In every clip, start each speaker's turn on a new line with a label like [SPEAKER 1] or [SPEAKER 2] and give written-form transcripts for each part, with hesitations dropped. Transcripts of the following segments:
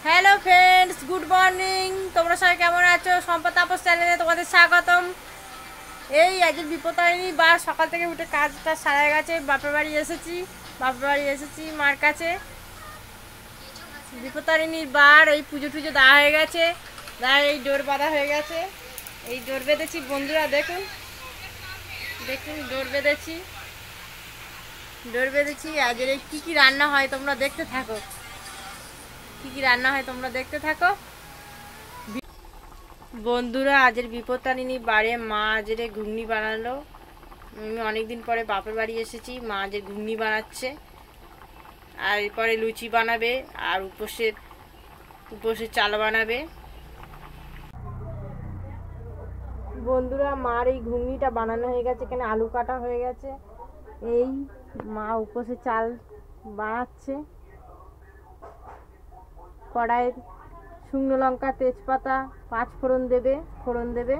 [SPEAKER 1] Hello friends, good morning. তোমরা সবাই কেমন আছো? সম্পদ তাপস চ্যানেলে তোমাদের স্বাগতম। এই আজকে বিপত্তারিণী বার সকাল থেকে উঠে কাজটা সারা গেছে। বাপের বাড়ি এসেছি মার কাছে। বিপত্তারিণীর বার এই পুজো টুজো দেওয়া হয়ে গেছে, এই ডোর বাঁধা হয়ে গেছে। এই ডোর বেঁধেছি বন্ধুরা, দেখুন ডোর বেঁধেছি। আজের এই কী রান্না হয় তোমরা দেখতে থাকো। বন্ধুরা, আজের বিপত্তারিণী বারে মা আজের ঘুগনি বানালো। আমি অনেকদিন পরে বাপের বাড়ি এসেছি, মা আজের ঘুগনি বানাচ্ছে। আর এরপরে লুচি বানাবে আর উপোসের চাল বানাবে। বন্ধুরা, মার এই ঘুগনিটা বানানো হয়ে গেছে, এখানে আলু কাটা হয়ে গেছে। এই মা উপোসের চাল বানাচ্ছে। কড়াইয়ে শুকনো লঙ্কা, তেজপাতা, ফোড়ন দেবে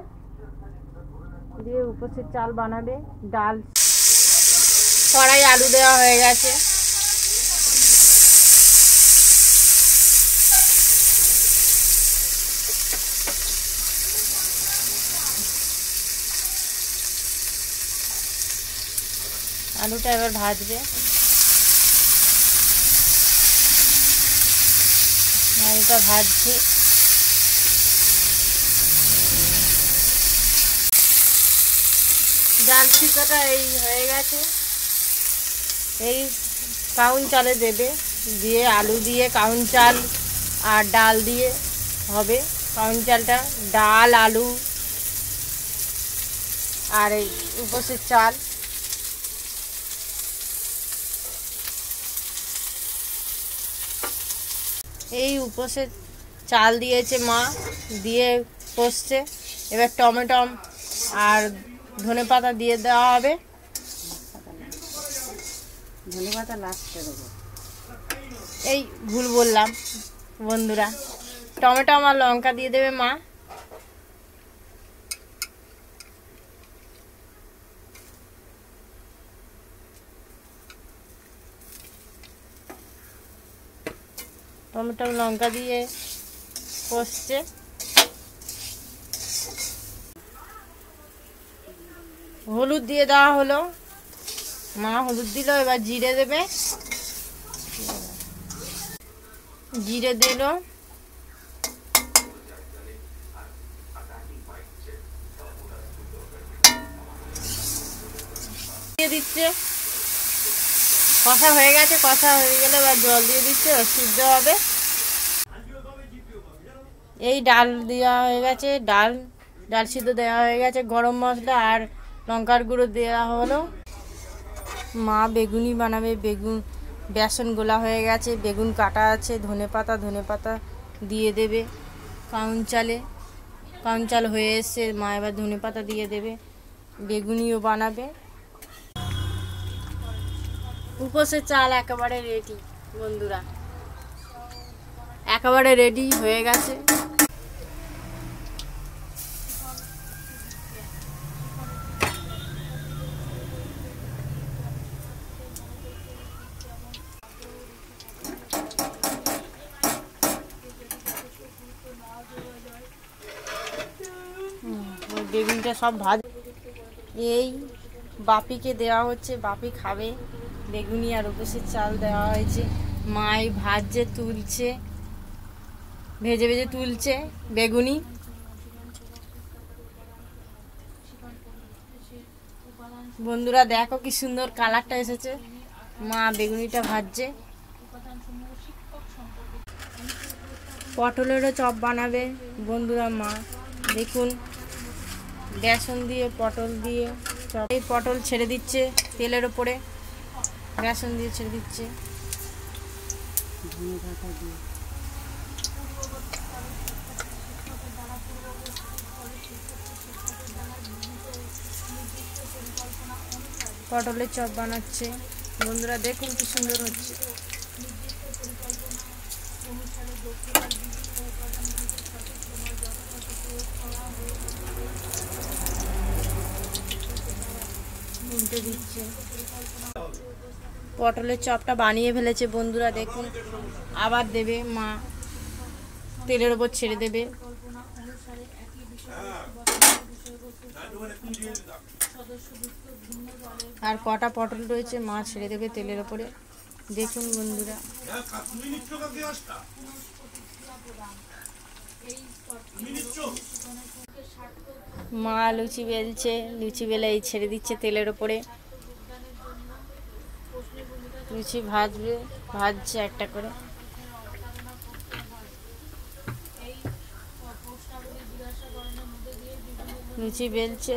[SPEAKER 1] দিয়ে উপোসের চাল বানাবে। ডাল, কড়াই আলু দেওয়া হয়ে গেছে। আলুটা এবার ভাজবে। আলুটা ভাজছে। ডাল সিদ্ধটা এই হয়ে গেছে। এই কাউন চালে দেবে, দিয়ে আলু দিয়ে কাউন চাল আর ডাল দিয়ে হবে। কাউন চালটা, ডাল, আলু আর এই উপোসের চাল। এই উপোসের চাল দিয়েছে মা, দিয়ে কষছে। এবার টমেটো আর ধনেপাতা দিয়ে দেওয়া হবে। ধনেপাতা লাস্টে দেবো, এই ভুল বললাম বন্ধুরা। টমেটো আর লঙ্কা দিয়ে দেবে মা। টমেটো লঙ্কা দিয়ে কষছে। হলুদ দিয়ে দেওয়া হলো, মা হলুদ দিল। এবার জিরে দেবে, জিরে দিল। দিয়ে দিচ্ছে। কষা হয়ে গেছে, কষা হয়ে গেলে এবার জল দিয়ে দিচ্ছে, সিদ্ধ হবে। এই ডাল দেওয়া হয়ে গেছে, ডাল সিদ্ধ দেওয়া হয়ে গেছে। গরম মশলা আর লঙ্কার গুঁড়ো দেওয়া হলো। মা বেগুনি বানাবে। বেসন গোলা হয়ে গেছে, বেগুন কাটা আছে, ধনেপাতা দিয়ে দেবে কাউন চাল হয়ে এসছে। মা এবার ধনেপাতা দিয়ে দেবে, বেগুনিও বানাবে। উপোসের চাল একেবারে রেডি বন্ধুরা, একেবারে রেডি হয়ে গেছে। বেগুনটা সব এই বাপিকে দেওয়া হচ্ছে, বাপি খাবে। বেগুনি আর উপোসের চাল দেওয়া হয়েছে। মাই ভেজে তুলছে বেগুনি। বন্ধুরা দেখো কি সুন্দর কালারটা এসেছে। মা বেগুনিটা ভাজছে। পটলেরও চপ বানাবে বন্ধুরা মা। দেখুন, বেসন দিয়ে পটল দিয়ে চপ। এই পটল ছেড়ে দিচ্ছে তেলের ওপরে, বেসন দিয়ে ছেড়ে দিচ্ছে। পটলের চপ বানাচ্ছে বন্ধুরা, দেখুন কি সুন্দর হচ্ছে। উল্টে দিচ্ছে। পটলের চপটা বানিয়ে ফেলেছে বন্ধুরা, দেখুন। আবার দেবে মা। তেলের ওপর ছেড়ে দেবে। আর কটা পটল রয়েছে মা ছেড়ে দেবে তেলের ওপরে। দেখুন বন্ধুরা, মা লুচি বেলছে, লুচি বেলে এই ছেড়ে দিচ্ছে তেলের ওপরে। লুচি ভাজবে, ভাজছে একটা করে। লুচি বেলছে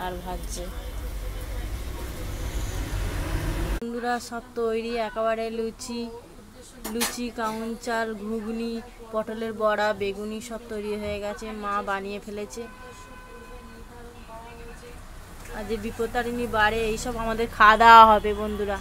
[SPEAKER 1] আর ভাজছে। বন্ধুরা সব তৈরি একেবারে, লুচি, কাউন চাল, ঘুগনি, পটলের বড়া, বেগুনি সব তৈরি হয়ে গেছে, মা বানিয়ে ফেলেছে। আর যে বিপত্তারিণী বাড়ে এইসব আমাদের খাওয়া দাওয়া হবে বন্ধুরা।